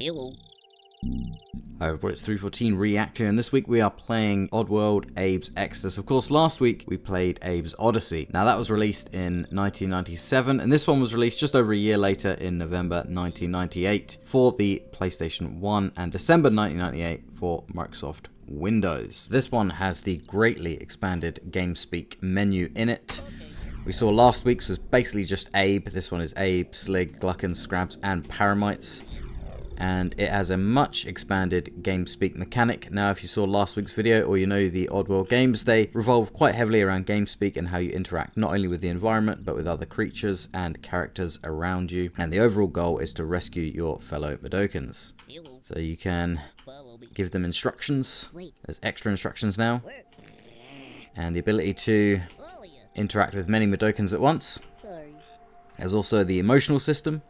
Hello. Hi everybody, it's 314 Reactor, and this week we are playing Oddworld, Abe's Exoddus. Of course, last week we played Abe's Oddysee. Now that was released in 1997, and this one was released just over a year later in November 1998 for the PlayStation 1 and December 1998 for Microsoft Windows. This one has the greatly expanded GameSpeak menu in it. We saw last week's was basically just Abe. This one is Abe, Slig, Gluckons, Scrabs, and Paramites. And it has a much expanded GameSpeak mechanic. Now, if you saw last week's video or you know the Oddworld games, they revolve quite heavily around GameSpeak and how you interact not only with the environment, but with other creatures and characters around you. And the overall goal is to rescue your fellow Mudokons. So you can give them instructions. There's extra instructions now. And the ability to interact with many Mudokons at once. There's also the emotional system,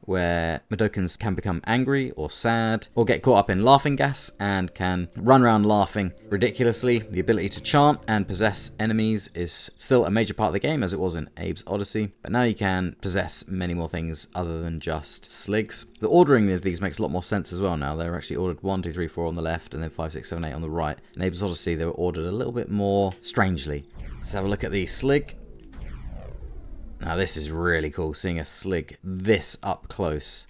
where Mudokons can become angry or sad or get caught up in laughing gas and can run around laughing ridiculously. The ability to chant and possess enemies is still a major part of the game, as it was in Abe's Oddysee, but now you can possess many more things other than just Sligs. The ordering of these makes a lot more sense as well now. They're actually ordered 1, 2, 3, 4 on the left and then 5, 6, 7, 8 on the right. In Abe's Oddysee they were ordered a little bit more strangely. Let's have a look at the Slig. Now this is really cool, seeing a Slig this up close.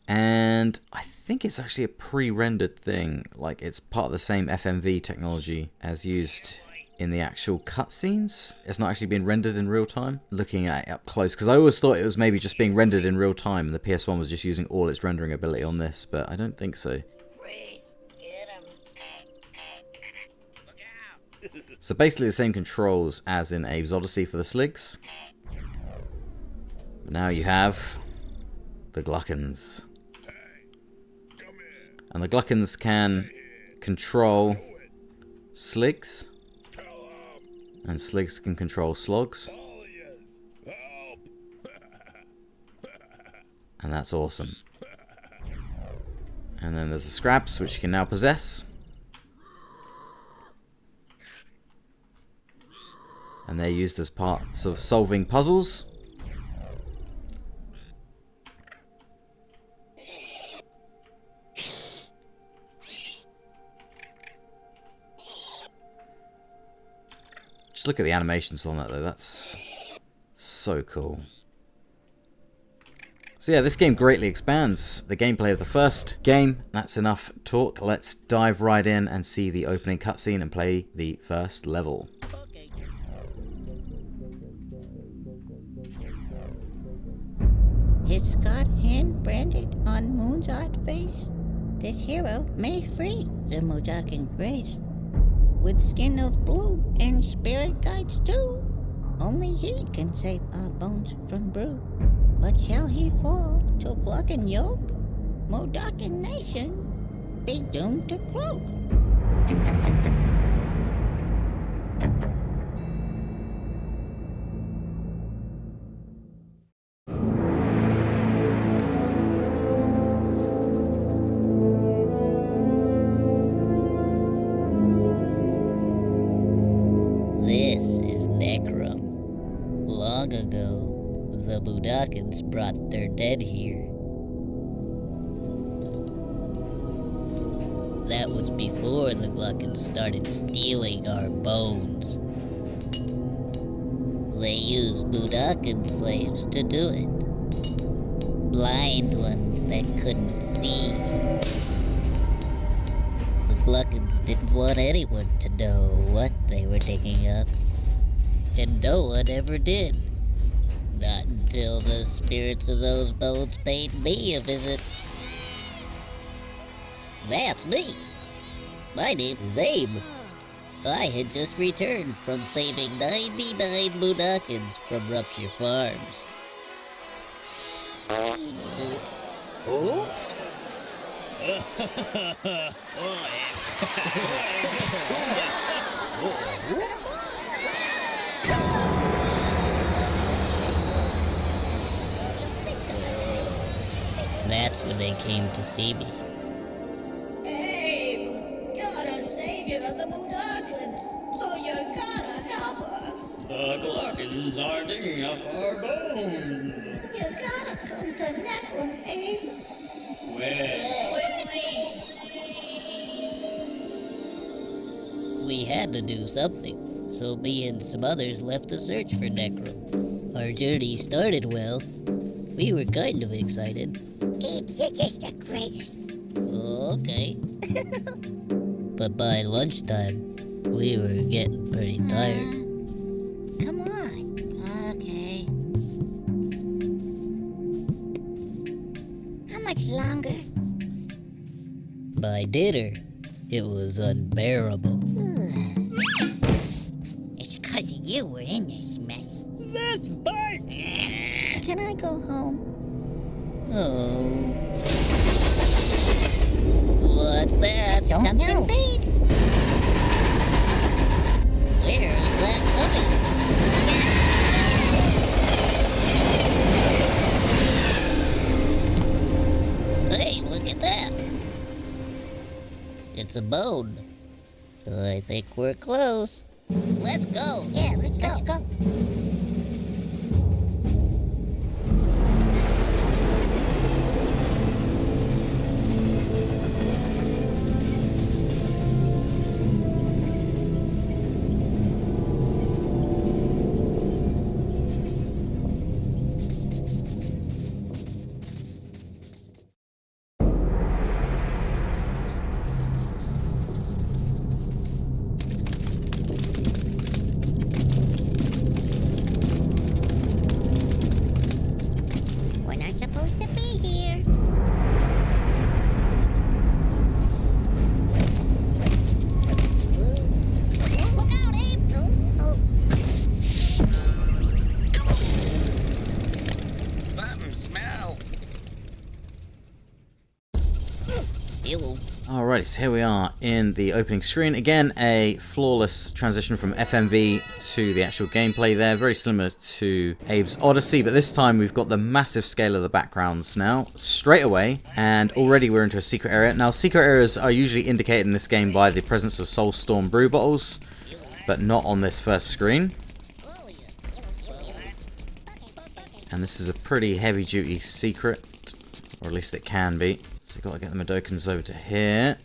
And I think it's actually a pre-rendered thing, like it's part of the same FMV technology as used in the actual cutscenes. It's not actually being rendered in real time. Looking at it up close, because I always thought it was maybe just being rendered in real time and the PS1 was just using all its rendering ability on this, but I don't think so. So basically the same controls as in Abe's Oddysee for the Sligs. Now you have the Gluckons. And the Gluckons can control Sligs. And Sligs can control Slogs. And that's awesome. And then there's the Scraps, which you can now possess. And they're used as parts of solving puzzles. Just look at the animations on that though, that's so cool. So yeah, this game greatly expands the gameplay of the first game. That's enough talk. Let's dive right in and see the opening cutscene and play the first level. His scarred hand branded on Moon's odd face, this hero may free the Mudokon grace. With skin of blue and spirit guides too, only he can save our bones from brew. But shall he fall to pluck and yoke? Mudokon nation be doomed to croak. Long ago, the Mudokons brought their dead here. That was before the Gluckons started stealing our bones. They used Mudokon slaves to do it. Blind ones that couldn't see. The Gluckons didn't want anyone to know what they were digging up. And no one ever did. Not until the spirits of those bones paid me a visit. That's me. My name is Abe. I had just returned from saving 99 Mudokons from Rupture Farms. That's when they came to see me. Abe, you're the savior of the Mudokons, so you gotta help us. The Gluckons are digging up our bones. You gotta come to Necrum, Abe. We had to do something, so me and some others left to search for Necro. Our journey started well. We were kind of excited. Abe, you're just the greatest. Okay. But by lunchtime, we were getting pretty tired. Come on. Okay. How much longer? By dinner, it was unbearable. It's 'cause of you we're in this mess. This bites! Can I go home? Oh. What's that? Don't know. Where is that coming? Hey, look at that. It's a bone. I think we're close. Let's go. Yeah, let's go. We're not supposed to be here. Look out, Abe! Something smells. Ew. Alrighty, so here we are in the opening screen. Again, a flawless transition from FMV to the actual gameplay there. Very similar to Abe's Oddysee, but this time we've got the massive scale of the backgrounds now, straight away. And already we're into a secret area. Now, secret areas are usually indicated in this game by the presence of Soulstorm brew bottles, but not on this first screen. And this is a pretty heavy-duty secret, or at least it can be. So you've got to get the Mudokons over to here.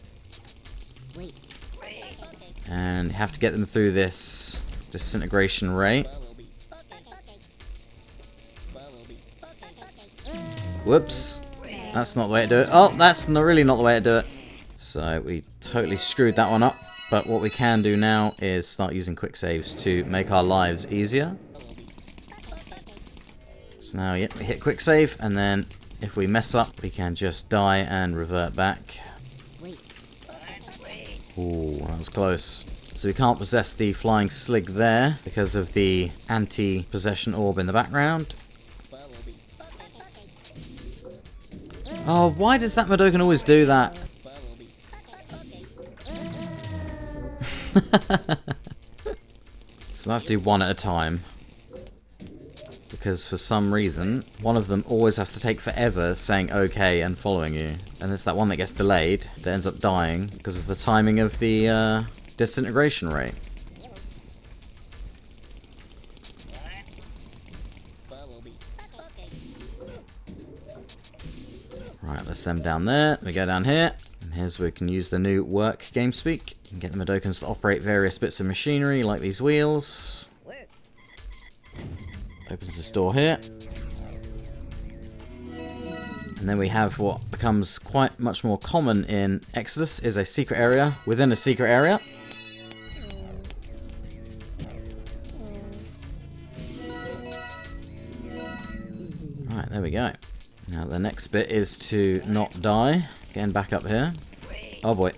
And you have to get them through this disintegration ray. Whoops. That's not the way to do it. Oh, that's really not the way to do it. So we totally screwed that one up. But what we can do now is start using quick saves to make our lives easier. So now, yeah, we hit quick save, and then if we mess up, we can just die and revert back. Ooh, that was close. So we can't possess the flying slig there because of the anti-possession orb in the background. Oh, why does that Mudokon always do that? So I have to do one at a time. Because for some reason, one of them always has to take forever saying okay and following you. And it's that one that gets delayed that ends up dying because of the timing of the disintegration rate. Right, let's them down there. We go down here. And here's where we can use the new work GameSpeak. And get the Mudokons to operate various bits of machinery like these wheels. Opens this door here. And then we have what becomes quite much more common in Exoddus, is a secret area within a secret area. Right, there we go. Now the next bit is to not die. Getting back up here. Oh boy.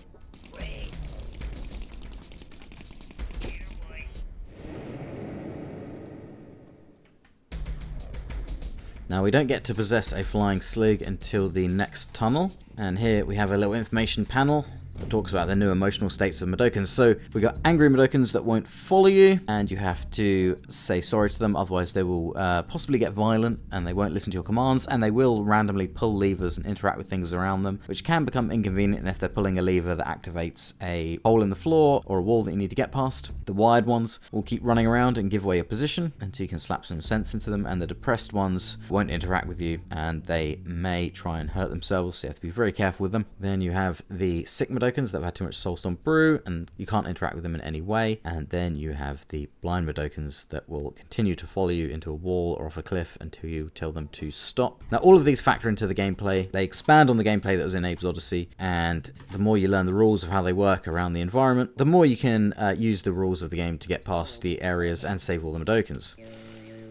Now we don't get to possess a flying slig until the next tunnel, and here we have a little information panel that talks about the new emotional states of Mudokons. So we got angry Mudokons that won't follow you, and you have to say sorry to them, otherwise they will possibly get violent, and they won't listen to your commands, and they will randomly pull levers and interact with things around them, which can become inconvenient if they're pulling a lever that activates a hole in the floor or a wall that you need to get past. The wired ones will keep running around and give away your position until you can slap some sense into them, and the depressed ones won't interact with you, and they may try and hurt themselves, so you have to be very careful with them. Then you have the sick Mudokons that have had too much Soulstorm brew, and you can't interact with them in any way. And then you have the blind Mudokons that will continue to follow you into a wall or off a cliff until you tell them to stop. Now, all of these factor into the gameplay. They expand on the gameplay that was in Abe's Oddysee, and the more you learn the rules of how they work around the environment, the more you can use the rules of the game to get past the areas and save all the Mudokons.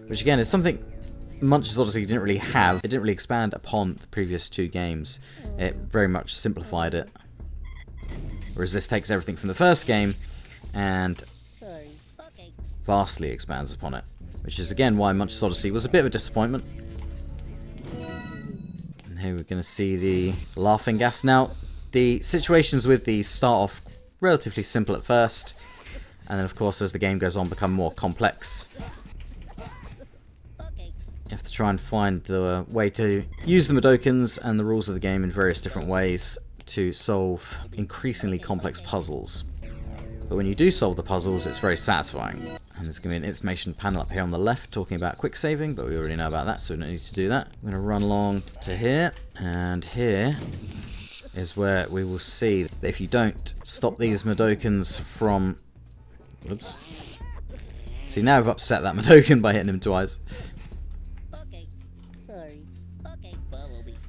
Which again is something Munch's Oddysee didn't really have. It didn't really expand upon the previous two games. It very much simplified it. Whereas this takes everything from the first game and vastly expands upon it. Which is again why Munch's Oddysee was a bit of a disappointment. And here we're going to see the laughing gas. Now, the situations with these start off relatively simple at first, and then of course as the game goes on become more complex. You have to try and find the way to use the Mudokons and the rules of the game in various different ways to solve increasingly complex puzzles. But when you do solve the puzzles, it's very satisfying. And there's going to be an information panel up here on the left talking about quick saving, but we already know about that, so we don't need to do that. I'm going to run along to here, and here is where we will see that if you don't stop these Mudokons from... Oops. See, now I've upset that Mudokon by hitting him twice.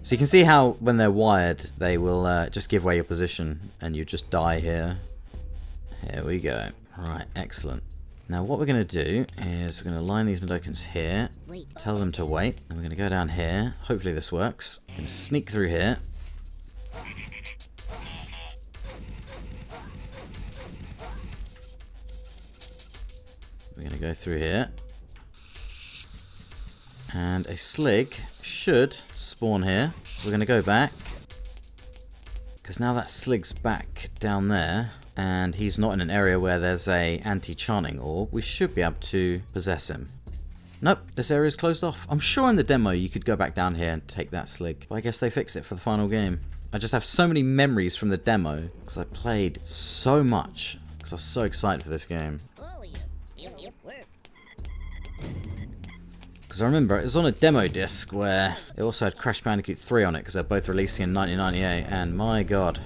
So you can see how when they're wired, they will just give away your position and you just die here. Here we go. Right, excellent. Now what we're going to do is we're going to line these Mudokons here, tell them to wait, and we're going to go down here. Hopefully this works. We're going to sneak through here. We're going to go through here. And a Slig should spawn here. So we're going to go back. Because now that Slig's back down there, and he's not in an area where there's a anti-charting orb, we should be able to possess him. Nope, this area is closed off. I'm sure in the demo you could go back down here and take that Slig. But I guess they fixed it for the final game. I just have so many memories from the demo, because I played so much, because I was so excited for this game. Because I remember it was on a demo disc where it also had Crash Bandicoot 3 on it, because they're both releasing in 1998, and my god.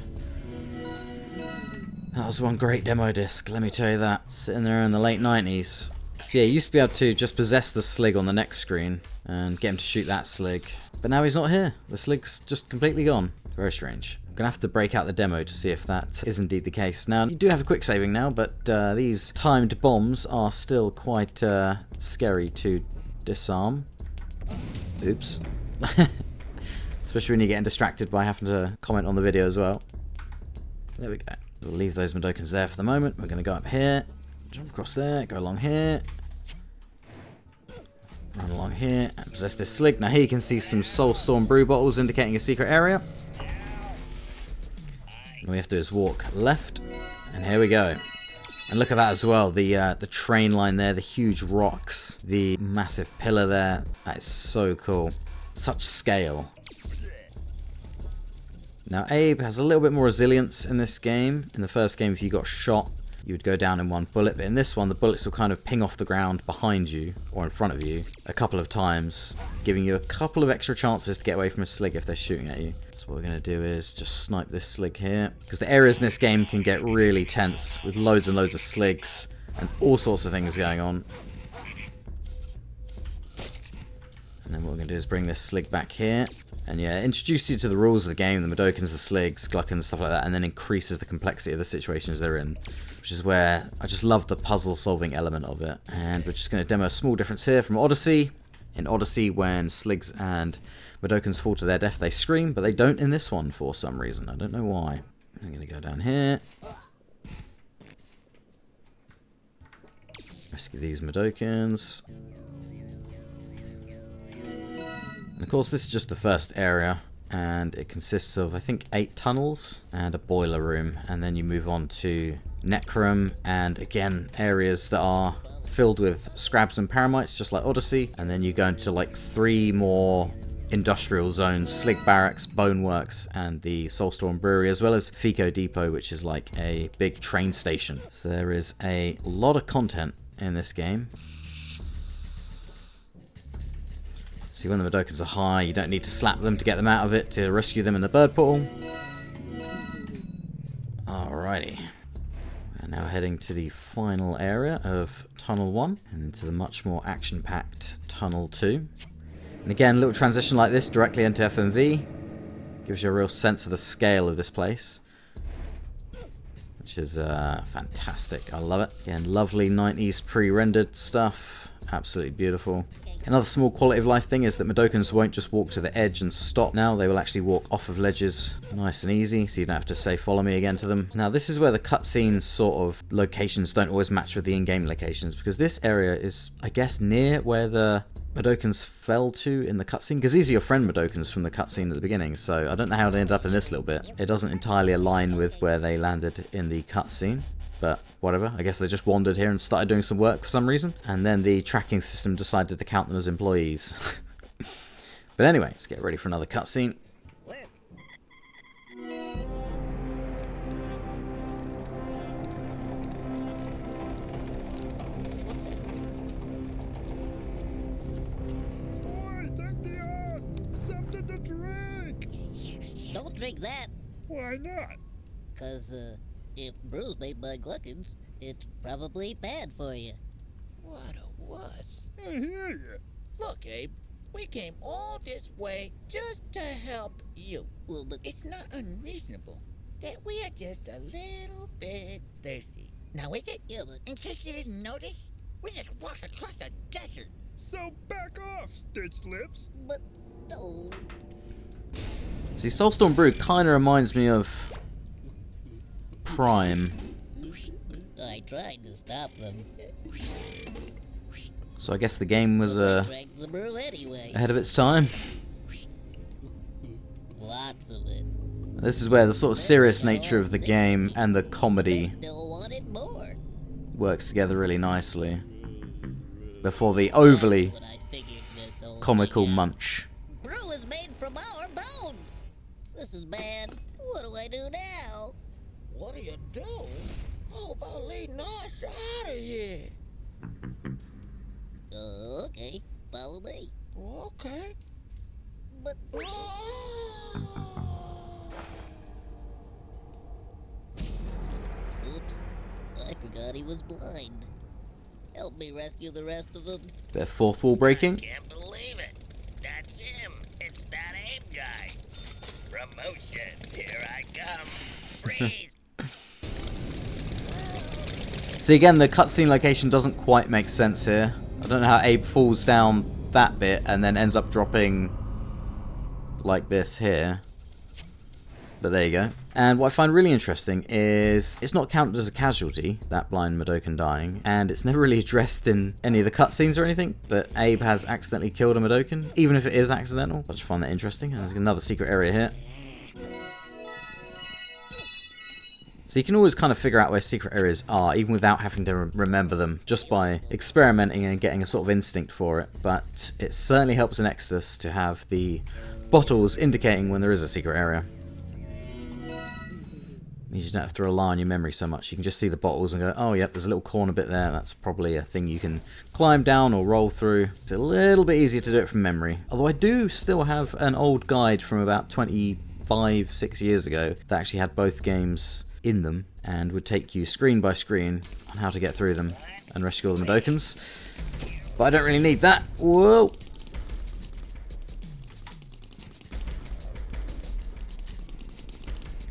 That was one great demo disc, let me tell you that. Sitting there in the late 90s. So yeah, you used to be able to just possess the Slig on the next screen and get him to shoot that Slig. But now he's not here. The Slig's just completely gone. Very strange. I'm going to have to break out the demo to see if that is indeed the case. Now, you do have a quick saving now, but these timed bombs are still quite scary to disarm. Oops. Especially when you're getting distracted by having to comment on the video as well. There we go. We'll leave those Mudokons there for the moment. We're going to go up here, jump across there, go along here, run along here, and possess this Slig. Now here you can see some Soulstorm brew bottles indicating a secret area. All we have to do is walk left, and here we go. And look at that as well, the train line there, the huge rocks, the massive pillar there. That is so cool. Such scale. Now Abe has a little bit more resilience in this game. In the first game, if you got shot, you would go down in one bullet. But in this one, the bullets will kind of ping off the ground behind you or in front of you a couple of times, giving you a couple of extra chances to get away from a Slig if they're shooting at you. So what we're going to do is just snipe this Slig here. Because the areas in this game can get really tense with loads and loads of Sligs and all sorts of things going on. And then what we're going to do is bring this Slig back here. And yeah, introduce you to the rules of the game, the Mudokons, the Sligs, Gluckons, stuff like that, and then increases the complexity of the situations they're in, which is where I just love the puzzle-solving element of it. And we're just going to demo a small difference here from Oddysee. In Oddysee, when Sligs and Mudokons fall to their death, they scream, but they don't in this one for some reason. I don't know why. I'm going to go down here. Rescue these Mudokons. And of course, this is just the first area. and it consists of, I think, 8 tunnels and a boiler room, and then you move on to Necrum, and again, areas that are filled with scrabs and paramites, just like Oddysee, and then you go into like 3 more industrial zones: Slig Barracks, Boneworks, and the Soulstorm Brewery, as well as Fico Depot, which is like a big train station. So there is a lot of content in this game. See, when the Mudokons are high, you don't need to slap them to get them out of it to rescue them in the bird portal. Alrighty. We're now heading to the final area of Tunnel 1 and into the much more action-packed Tunnel 2. And again, a little transition like this directly into FMV gives you a real sense of the scale of this place, which is fantastic. I love it. Again, lovely 90s pre-rendered stuff. Absolutely beautiful. Another small quality of life thing is that Mudokons won't just walk to the edge and stop now. They will actually walk off of ledges nice and easy, so you don't have to say follow me again to them. Now this is where the cutscene sort of locations don't always match with the in-game locations, because this area is, I guess, near where the Mudokons fell to in the cutscene, because these are your friend Mudokons from the cutscene at the beginning, so I don't know how they ended up in this little bit. It doesn't entirely align with where they landed in the cutscene. But whatever, I guess they just wandered here and started doing some work for some reason. And then the tracking system decided to count them as employees. But anyway, let's get ready for another cutscene. Boy, thank the odd. Something to drink. Don't drink that, Why not? cause if brew's made by gluckins, it's probably bad for you. What a wuss. I hear you. Look, Abe, we came all this way just to help you. Well, but It's not unreasonable that we are just a little bit thirsty. Now, is it? yeah, but In case you didn't notice, we just walked across a desert. So back off, Stitch Lips. but no. See, Soulstorm Brew kind of reminds me of Prime. I tried to stop them. So I guess the game was Drank the brew anyway. ahead of its time. Lots of it. This is where the sort of serious nature of the game and the comedy Still wanted more. works together really nicely before the overly When I figured this whole comical thing out. munch. Brew is made from our bones. This is bad. What do I do now? What do you do? How about leading us out of here? Okay, follow me. Okay. But oops, I forgot he was blind. Help me rescue the rest of them. Bit of fourth wall breaking. Can't believe it. That's him. It's that Abe guy. Promotion. Here I come. Freeze. See, again, the cutscene location doesn't quite make sense here. I don't know how Abe falls down that bit and then ends up dropping like this here. But there you go. And what I find really interesting is it's not counted as a casualty, that blind Mudokon dying, and it's never really addressed in any of the cutscenes or anything that Abe has accidentally killed a Mudokon, even if it is accidental. I just find that interesting. And there's another secret area here. So you can always kind of figure out where secret areas are, even without having to remember them, just by experimenting and getting a sort of instinct for it. But it certainly helps in Exoddus to have the bottles indicating when there is a secret area. Means you don't have to rely on your memory so much. You can just see the bottles and go, oh yep, there's a little corner bit there. That's probably a thing you can climb down or roll through. It's a little bit easier to do it from memory. Although I do still have an old guide from about 6 years ago that actually had both games in them and would take you screen by screen on how to get through them and rescue all the Mudokons. But I don't really need that. Whoa!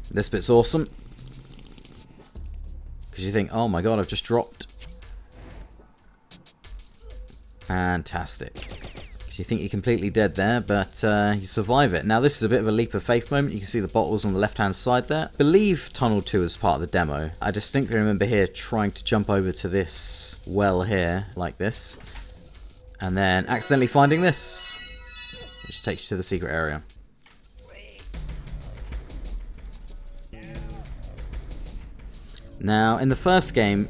This bit's awesome. Because you think, oh my god, I've just dropped. Fantastic. Because you think you're completely dead there, but you survive it. Now this is a bit of a leap of faith moment. You can see the bottles on the left hand side there. I believe Tunnel 2 is part of the demo. I distinctly remember here trying to jump over to this well here, like this. And then accidentally finding this. Which takes you to the secret area. Now, in the first game,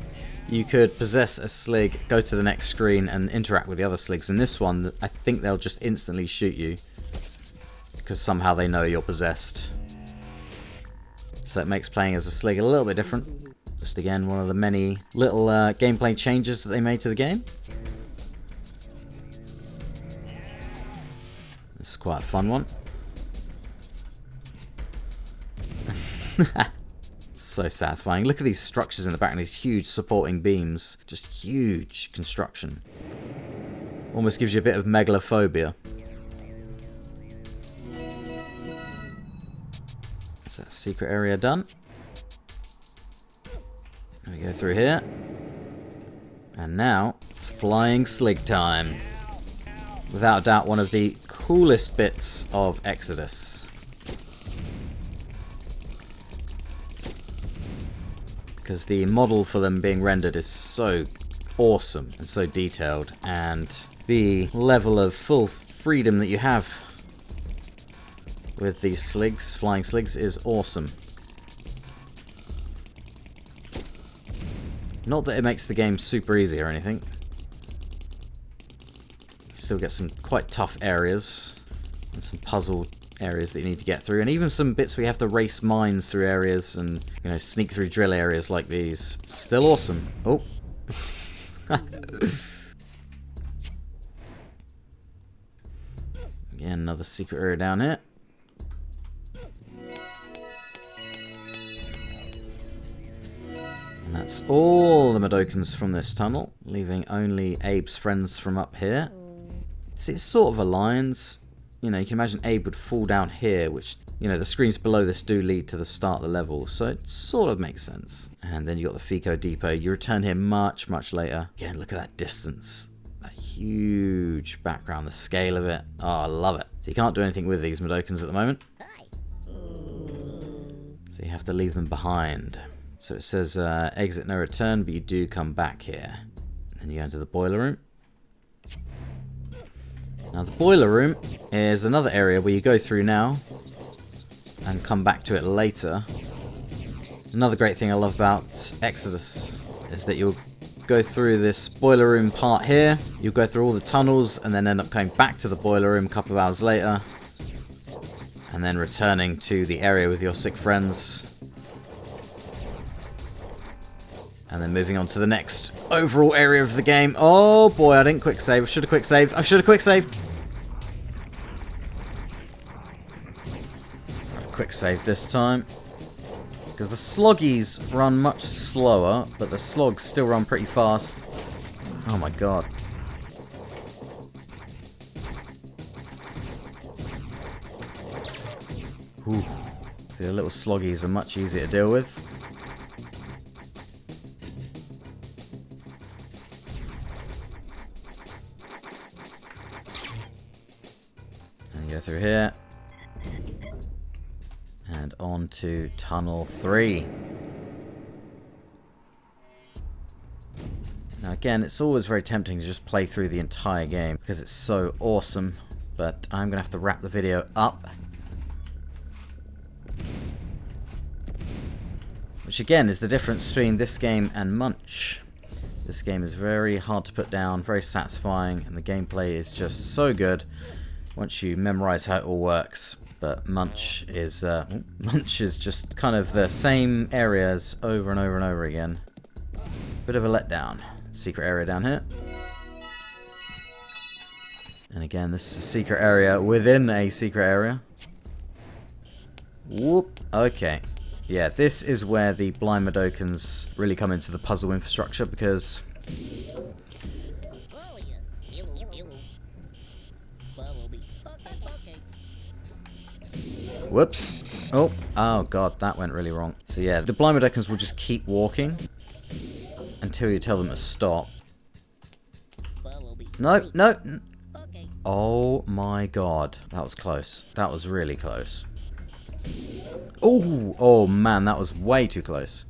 you could possess a slig, go to the next screen, and interact with the other sligs. In this one, I think they'll just instantly shoot you, because somehow they know you're possessed. So it makes playing as a slig a little bit different. Just again, one of the many little gameplay changes that they made to the game. This is quite a fun one. So satisfying. Look at these structures in the back and these huge supporting beams. Just huge construction. Almost gives you a bit of megalophobia. Is that secret area done? Let me go through here. And now it's flying slig time. Without doubt one of the coolest bits of Exoddus. Because the model for them being rendered is so awesome and so detailed, and the level of full freedom that you have with these sligs, flying sligs, is awesome. Not that it makes the game super easy or anything. You still get some quite tough areas and some puzzle areas that you need to get through, and even some bits where you have to race mines through areas and, you know, sneak through drill areas like these. Still awesome. Oh. Again, another secret area down here. And that's all the Mudokons from this tunnel, leaving only Abe's friends from up here. See, it sort of aligns. You know, you can imagine Abe would fall down here, which, you know, the screens below this do lead to the start of the level, so it sort of makes sense. And then you got the Fico Depot. You return here much, much later. Again, look at that distance. That huge background, the scale of it. Oh, I love it. So you can't do anything with these Mudokons at the moment. So you have to leave them behind. So it says exit no return, but you do come back here. And you go into the boiler room. Now the boiler room is another area where you go through now and come back to it later. Another great thing I love about Exoddus is that you'll go through this boiler room part here, you'll go through all the tunnels and then end up going back to the boiler room a couple of hours later, and then returning to the area with your sick friends. And then moving on to the next overall area of the game. Oh boy, I didn't quick save. I should have quick saved. I should have quick saved. I've quick saved this time. Because the sloggies run much slower, but the slogs still run pretty fast. Oh my god. Ooh. See, the little sloggies are much easier to deal with. Go through here and on to tunnel 3. Now again, it's always very tempting to just play through the entire game because it's so awesome, but I'm gonna have to wrap the video up, which again is the difference between this game and Munch. This game is very hard to put down, very satisfying, and the gameplay is just so good once you memorize how it all works. But Munch is just kind of the same areas over and over and over again. Bit of a letdown. Secret area down here. And again, this is a secret area within a secret area. Whoop. Okay. Yeah, this is where the blind Mudokons really come into the puzzle infrastructure, because whoops. Oh god, that went really wrong. So yeah, the blind Mudokons will just keep walking until you tell them to stop. No. Oh my god, that was close. That was really close. Oh man, that was way too close.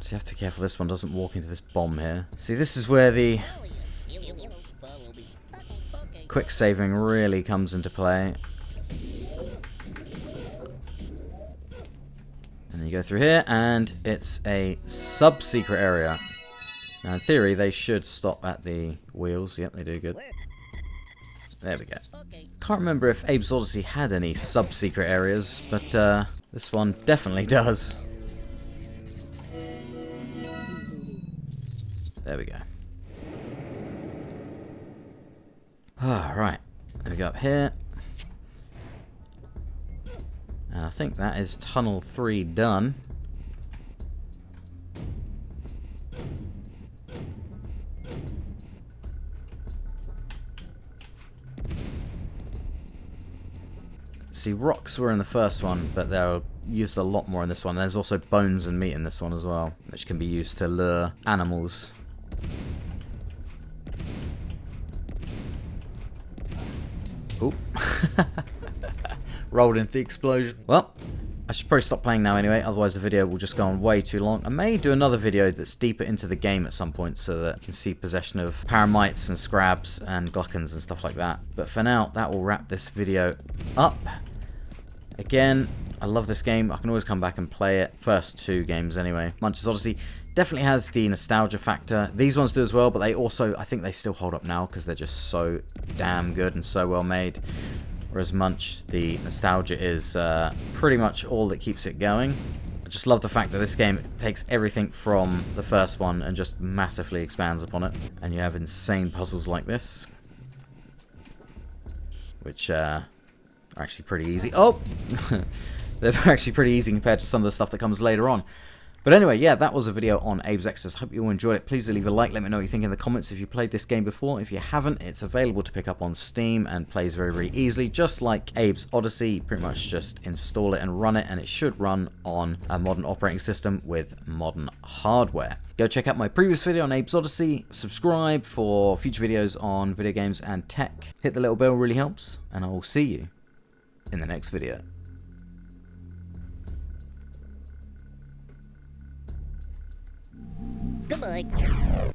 So you have to be careful this one doesn't walk into this bomb here. See, this is where the quick saving really comes into play. Go through here, and it's a sub-secret area. Now, in theory, they should stop at the wheels. Yep, they do good. There we go. Can't remember if Abe's Oddysee had any sub-secret areas, but this one definitely does. There we go. Right. Let me go up here. And I think that is Tunnel 3 done. See, rocks were in the first one, but they're used a lot more in this one. There's also bones and meat in this one as well, which can be used to lure animals. Oop. Rolled into the explosion. Well, I should probably stop playing now anyway, otherwise the video will just go on way too long. I may do another video that's deeper into the game at some point so that you can see possession of paramites and scrabs and gluckons and stuff like that. But for now, that will wrap this video up. Again, I love this game. I can always come back and play it. First 2 games anyway. Munch's Oddysee definitely has the nostalgia factor. These ones do as well, but they also, I think they still hold up now because they're just so damn good and so well made. Whereas Munch, the nostalgia is pretty much all that keeps it going. I just love the fact that this game takes everything from the first one and just massively expands upon it. And you have insane puzzles like this, which are actually pretty easy. Oh! They're actually pretty easy compared to some of the stuff that comes later on. But anyway, yeah, that was a video on Abe's Exoddus. Hope you all enjoyed it. Please do leave a like. Let me know what you think in the comments if you played this game before. If you haven't, it's available to pick up on Steam and plays very, very easily. Just like Abe's Oddysee, you pretty much just install it and run it, and it should run on a modern operating system with modern hardware. Go check out my previous video on Abe's Oddysee. Subscribe for future videos on video games and tech. Hit the little bell, really helps. And I will see you in the next video. Goodbye.